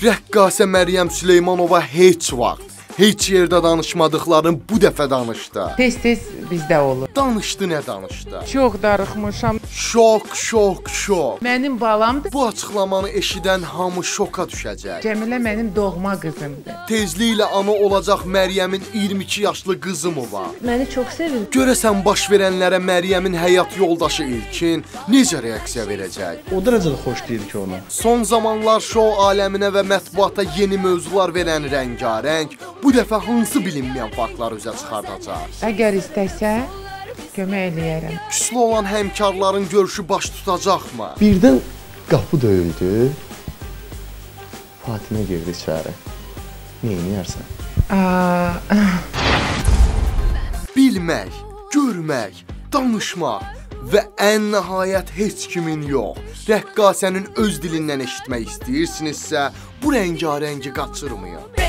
Rəqqasə Məryəm Süleymanova heç vaxt, heç yerdə danışmadıqlarını bu dəfə danışdı. Tez-tez bizdə olur. Danışdı, nə danışdı? Çox darıxmışam. Şok. Mənim balamdır. Bu açıqlamanı eşidən hamı şoka düşəcək. Cəmilə mənim doğma qızımdır. Tezliklə ana olacaq Məryəmin 22 yaşlı qızı mı var? Məni çox sevir. Görəsən baş verənlərə Məryəmin həyat yoldaşı İlkin necə reaksiya verəcək? O dərəcədə xoş deyil ki ona. Son zamanlar şou aləminə və mətbuata yeni mövzular verən Rəngarəng bu dəfə hansı bilinməyən faktlar üzə çıxardacaq? Əgər istəsə, kömək eləyərəm. Küslü olan həmkarların görüşü baş tutacaqmı? Birdən qapı döyüldü. Fatimə girdi içəri. Neyniyərsən? Bilmək, görmək, danışmaq və ən nəhayət heç kimin yox, rəqqasənin öz dilindən eşitmək istəyirsinizsə, bu Rəngarəngi qaçırmayın.